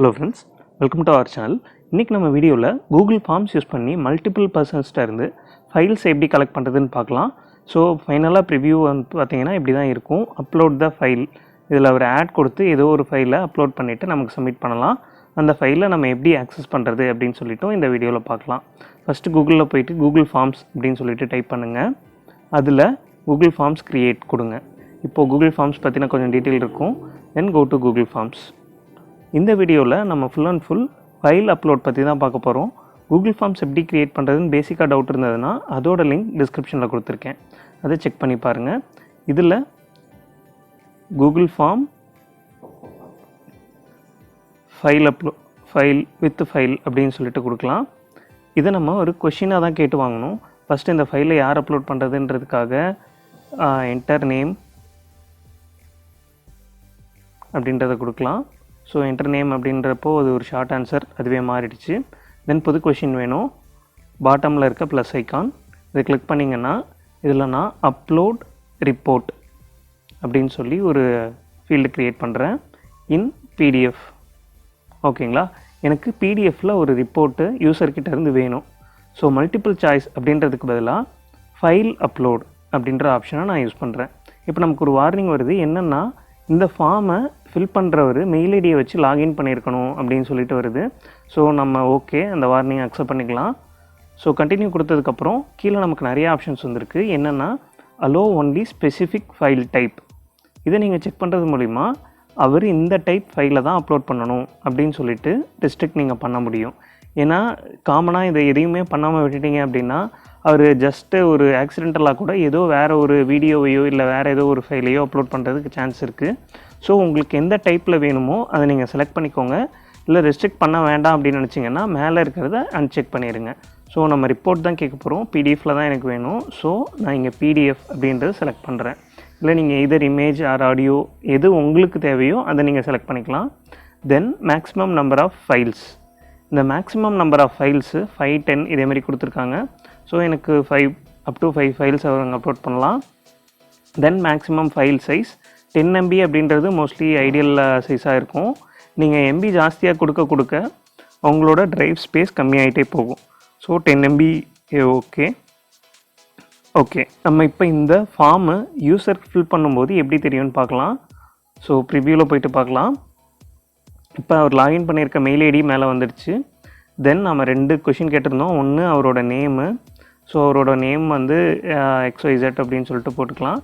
Hello friends, welcome to our channel. இன்னைக்கு நம்ம வீடியோவில் கூகுள் ஃபார்ம்ஸ் யூஸ் பண்ணி மல்டிபிள் பர்சன்ஸ்ட்ட இருந்து ஃபைல்ஸ் எப்படி கலெக்ட் பண்ணுறதுன்னு பார்க்கலாம். ஸோ ஃபைனலாக ப்ரிவ்யூ வந்து பார்த்தீங்கன்னா இப்படி தான் இருக்கும். அப்லோட் த ஃபைல், இதில் ஒரு ஆட் கொடுத்து ஏதோ ஒரு ஃபைலை அப்லோட் பண்ணிவிட்டு நமக்கு சப்மிட் பண்ணலாம். அந்த ஃபைலை நம்ம எப்படி ஆக்சஸ் பண்ணுறது அப்படின்னு சொல்லிவிட்டு இந்த வீடியோவில் பார்க்கலாம். ஃபஸ்ட்டு கூகுளில் போயிட்டு கூகுள் ஃபார்ம்ஸ் அப்படின்னு சொல்லிட்டு டைப் பண்ணுங்கள். அதில் கூகுள் ஃபார்ம்ஸ் க்ரியேட் கொடுங்க. இப்போது கூகுள் ஃபார்ம்ஸ் பற்றின கொஞ்சம் டீட்டெயில் இருக்கும். தென் கோ டு கூகுள் ஃபார்ம்ஸ். இந்த வீடியோவில் நம்ம full and full file upload பற்றி தான் பார்க்க போகிறோம். கூகுள் ஃபார்ம்ஸ் எப்படி க்ரியேட் பண்ணுறதுன்னு பேசிக்காக டவுட் இருந்ததுன்னா அதோட லிங்க் டிஸ்கிரிப்ஷனில் கொடுத்துருக்கேன், அதை செக் பண்ணி பாருங்கள். இதில் Google form file with file அப்படின்னு சொல்லிட்டு கொடுக்கலாம். இதை நம்ம ஒரு கொஷினாக தான் கேட்டு வாங்கணும். ஃபஸ்ட்டு இந்த ஃபைலை யார் அப்லோட் பண்ணுறதுன்றதுக்காக என்டர் நேம் அப்படின்றத கொடுக்கலாம். ஸோ என்டர் நேம் அப்படின்றப்போ அது ஒரு ஷார்ட் ஆன்சர், அதுவே மாறிடுச்சு. தென் புது கொஷின் வேணும். பாட்டமில் இருக்க ப்ளஸ் ஐக்கான் இதை கிளிக் பண்ணிங்கன்னா இதில் நான் அப்லோட் ரிப்போர்ட் அப்படின்னு சொல்லி ஒரு ஃபீல்டு க்ரியேட் பண்ணுறேன். இன் பிடிஎஃப். ஓகேங்களா, எனக்கு பிடிஎஃப்பில் ஒரு ரிப்போர்ட்டு யூசர்கிட்ட இருந்து வேணும். ஸோ மல்டிபிள் சாய்ஸ் அப்படின்றதுக்கு பதிலாக ஃபைல் அப்லோட் அப்படின்ற ஆப்ஷனை நான் யூஸ் பண்ணுறேன். இப்போ நமக்கு ஒரு வார்னிங் வருது, என்னென்னா இந்த ஃபார்மை ஃபில் பண்ணுறவர் மெயில் ஐடியை வச்சு லாகின் பண்ணியிருக்கணும் அப்படின்னு சொல்லிட்டு வருது. ஸோ நம்ம ஓகே, அந்த வார்னிங் அக்செப்ட் பண்ணிக்கலாம். ஸோ கண்டினியூ கொடுத்ததுக்கப்புறம் கீழே நமக்கு நிறைய ஆப்ஷன்ஸ் வந்துருக்கு. என்னென்னா allow only specific file type. இதை நீங்கள் செக் பண்ணுறது மூலிமா அவர் இந்த டைப் ஃபைலை தான் அப்லோட் பண்ணணும் அப்படின்னு சொல்லிட்டு ரெஸ்ட்ரிக்ட் நீங்கள் பண்ண முடியும். ஏன்னா காமனாக இதை எதையுமே பண்ணாமல் விட்டுட்டீங்க அப்படின்னா அவர் ஜஸ்ட்டு ஒரு ஆக்சிடென்டலாக கூட ஏதோ வேறு ஒரு வீடியோவையோ இல்லை வேறு ஏதோ ஒரு ஃபைலையோ அப்லோட் பண்ணுறதுக்கு சான்ஸ் இருக்குது. ஸோ உங்களுக்கு எந்த டைப்பில் வேணுமோ அதை நீங்கள் செலக்ட் பண்ணிக்கோங்க. இல்லை ரெஸ்ட்ரிக்ட் பண்ண வேண்டாம் அப்படின்னு நினச்சிங்கன்னா மேலே இருக்கிறத அன்செக் பண்ணிடுங்க. ஸோ நம்ம ரிப்போர்ட் தான் கேட்க போகிறோம், பிடிஎஃப்பில் தான் எனக்கு வேணும். ஸோ நான் இங்கே பிடிஎஃப் அப்படின்றது செலக்ட் பண்ணுறேன். இல்லை நீங்கள் இதர் இமேஜ் ஆர் ஆடியோ எது உங்களுக்கு தேவையோ அதை நீங்கள் செலக்ட் பண்ணிக்கலாம். தென் மேக்ஸிமம் நம்பர் ஆஃப் ஃபைல்ஸ். இந்த மேக்ஸிமம் நம்பர் ஆஃப் ஃபைல்ஸு 5, 10 இதேமாதிரி கொடுத்துருக்காங்க. ஸோ எனக்கு 5 அப் டு 5 ஃபைல்ஸ் அவங்க அப்லோட் பண்ணலாம். தென் மேக்ஸிமம் ஃபைல் சைஸ் 10 MB அப்படின்றது மோஸ்ட்லி ஐடியல் சைஸாக இருக்கும். நீங்கள் எம்பி ஜாஸ்தியாக கொடுக்க உங்களோட ட்ரைவ் ஸ்பேஸ் கம்மியாகிட்டே போகும். So 10 MB okay. நம்ம இப்போ இந்த ஃபார்மு யூசர் ஃபில் பண்ணும்போது எப்படி தெரியும்னு பார்க்கலாம். ஸோ ப்ரிவ்யூவில் போயிட்டு பார்க்கலாம். இப்போ அவர் லாகின் பண்ணியிருக்க மெயில் ஐடி மேலே வந்துடுச்சு. தென் நம்ம 2 கொஷின் கேட்டிருந்தோம். ஒன்று அவரோட நேமு. ஸோ அவரோட நேம் வந்து XYZ அப்படின்னு சொல்லிட்டு போட்டுக்கலாம்.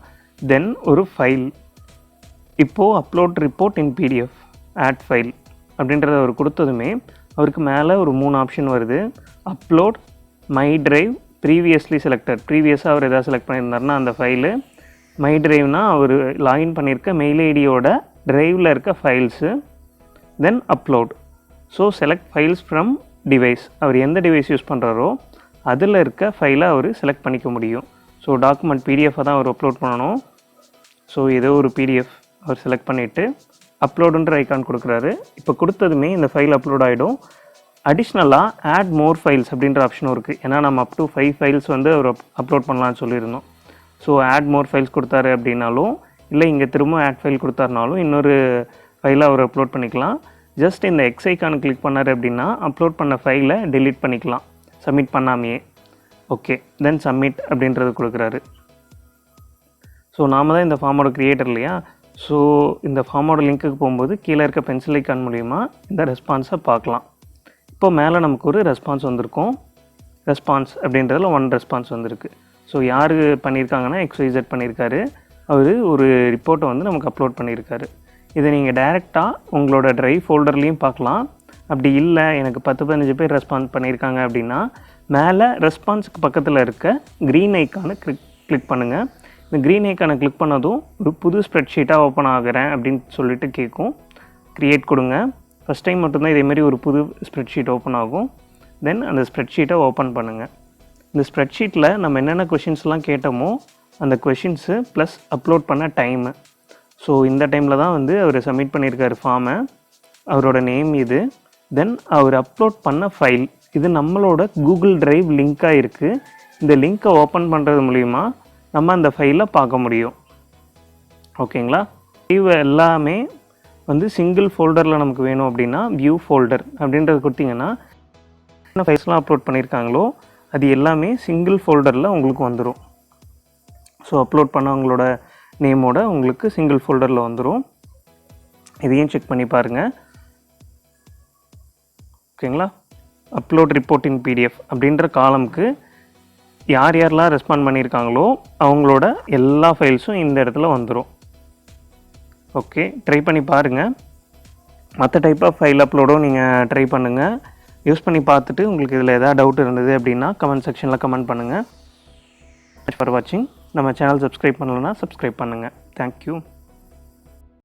தென் ஒரு ஃபைல். இப்போது upload report in PDF add file அப்படின்றத அவர் கொடுத்ததுமே அவருக்கு மேலே ஒரு 3 ஆப்ஷன் வருது. Upload, my drive, previously selected. ப்ரீவியஸாக அவர் எதாவது செலக்ட் பண்ணியிருந்தாருன்னா அந்த ஃபைலு. மை ட்ரைவ்னால் அவர் லாகின் பண்ணியிருக்க மெயில் ஐடியோட ட்ரைவில் இருக்க files. Then upload. So select files from device. அவர் எந்த டிவைஸ் யூஸ் பண்ணுறாரோ அதில் இருக்க ஃபைலை அவர் செலக்ட் பண்ணிக்க முடியும். ஸோ டாக்குமெண்ட் பிடிஎஃபை தான் அவர் அப்லோட் பண்ணணும். ஸோ ஏதோ ஒரு பிடிஎஃப் அவர் செலக்ட் பண்ணிவிட்டு அப்லோடுன்ற ஐக்கான் கொடுக்குறாரு. இப்போ கொடுத்ததுமே இந்த ஃபைல் அப்லோட் ஆகிடும். அடிஷ்னலாக ஆட் மோர் ஃபைல்ஸ் அப்படின்ற ஆப்ஷனும் இருக்குது. ஏன்னா நம்ம அப் டு 5 ஃபைல்ஸ் வந்து அவர் அப்லோட் பண்ணலான்னு சொல்லியிருந்தோம். ஸோ ஆட் மோர் ஃபைல்ஸ் கொடுத்தாரு அப்படின்னாலும் இல்லை இங்கே திரும்ப ஆட் ஃபைல் கொடுத்தாருனாலும் இன்னொரு ஃபைலை அவர் அப்லோட் பண்ணிக்கலாம். ஜஸ்ட் இந்த எக்ஸ் ஐக்கான் கிளிக் பண்ணார் அப்படின்னா அப்லோட் பண்ண ஃபைலை டெலீட் பண்ணிக்கலாம் சப்மிட் பண்ணாமையே. ஓகே, தென் சப்மிட் அப்படின்றது கொடுக்குறாரு. ஸோ நாம தான் இந்த ஃபார்மோட க்ரியேட்டர் இல்லையா. ஸோ இந்த ஃபார்மோட லிங்க்குக்கு போகும்போது கீழே இருக்க பென்சில் ஐக்கான் மூலிமா இந்த ரெஸ்பான்ஸை பார்க்கலாம். இப்போ மேலே நமக்கு ஒரு ரெஸ்பான்ஸ் வந்திருக்கும். ரெஸ்பான்ஸ் அப்படின்றதுல 1 ரெஸ்பான்ஸ் வந்திருக்கு. ஸோ யார் பண்ணியிருக்காங்கன்னா XYZ பண்ணியிருக்காரு. அவர் ஒரு ரிப்போர்ட்டை வந்து நமக்கு அப்லோட் பண்ணியிருக்காரு. இதை நீங்கள் டைரெக்டாக உங்களோட ட்ரைவ் ஃபோல்டர்லேயும் பார்க்கலாம். அப்படி இல்லை எனக்கு 10-15 பேர் ரெஸ்பான்ஸ் பண்ணியிருக்காங்க அப்படின்னா மேலே ரெஸ்பான்ஸுக்கு பக்கத்தில் இருக்க க்ரீன் ஐக்கானை கிளிக் பண்ணுங்கள். இந்த க்ரீன் ஐக்கானை கிளிக் பண்ணதும் ஒரு புது ஸ்ப்ரெட்ஷீட்டாக ஓப்பன் ஆகிறேன் அப்படின்னு சொல்லிட்டு கேட்கும். க்ரியேட் கொடுங்க. ஃபஸ்ட் டைம் மட்டும்தான் இதேமாரி ஒரு புது ஸ்ப்ரெட்ஷீட் ஓப்பன் ஆகும். தென் அந்த ஸ்ப்ரெட்ஷீட்டை ஓப்பன் பண்ணுங்கள். இந்த ஸ்ப்ரெட்ஷீட்டில் நம்ம என்னென்ன கொஷின்ஸ்லாம் கேட்டோமோ அந்த கொஷின்ஸு ப்ளஸ் அப்லோட் பண்ண டைமு. ஸோ இந்த டைமில் தான் வந்து அவர் சப்மிட் பண்ணியிருக்காரு ஃபார்மை. அவரோட நேம் இது. தென் அவர் அப்லோட் பண்ண ஃபைல் இது நம்மளோட கூகுள் ட்ரைவ் லிங்காக இருக்குது. இந்த லிங்க்கை ஓப்பன் பண்ணுறது மூலிமா நம்ம அந்த ஃபைலை பார்க்க முடியும். ஓகேங்களா, ட்ரைவ் எல்லாமே வந்து சிங்கிள் ஃபோல்டரில் நமக்கு வேணும் அப்படின்னா வியூ ஃபோல்டர் அப்படின்றது கொடுத்தீங்கன்னா என்ன ஃபைல்ஸ்லாம் அப்லோட் பண்ணியிருக்காங்களோ அது எல்லாமே சிங்கிள் ஃபோல்டரில் உங்களுக்கு வந்துடும். ஸோ அப்லோட் பண்ணவங்களோட நேமோட உங்களுக்கு சிங்கிள் ஃபோல்டரில் வந்துடும். இதையும் செக் பண்ணி பாருங்கள். ஓகேங்களா? அப்லோட் ரிப்போர்ட்டிங் பிடிஎஃப் அப்படின்ற காலமுக்கு யார் யாரெல்லாம் ரெஸ்பாண்ட் பண்ணியிருக்காங்களோ அவங்களோட எல்லா ஃபைல்ஸும் இந்த இடத்துல வந்துடும். ஓகே, ட்ரை பண்ணி பாருங்கள். மற்ற டைப் ஆஃப் ஃபைல் அப்லோடும் நீங்கள் ட்ரை பண்ணுங்கள். யூஸ் பண்ணி பார்த்துட்டு உங்களுக்கு இதில் எதாவது டவுட் இருந்தது அப்படின்னா கமெண்ட் செக்ஷனில் கமெண்ட் பண்ணுங்கள். ஃபார் வாட்சிங். நம்ம சேனல் சப்ஸ்கிரைப் பண்ணலைன்னா சப்ஸ்கிரைப் பண்ணுங்கள். தேங்க்யூ.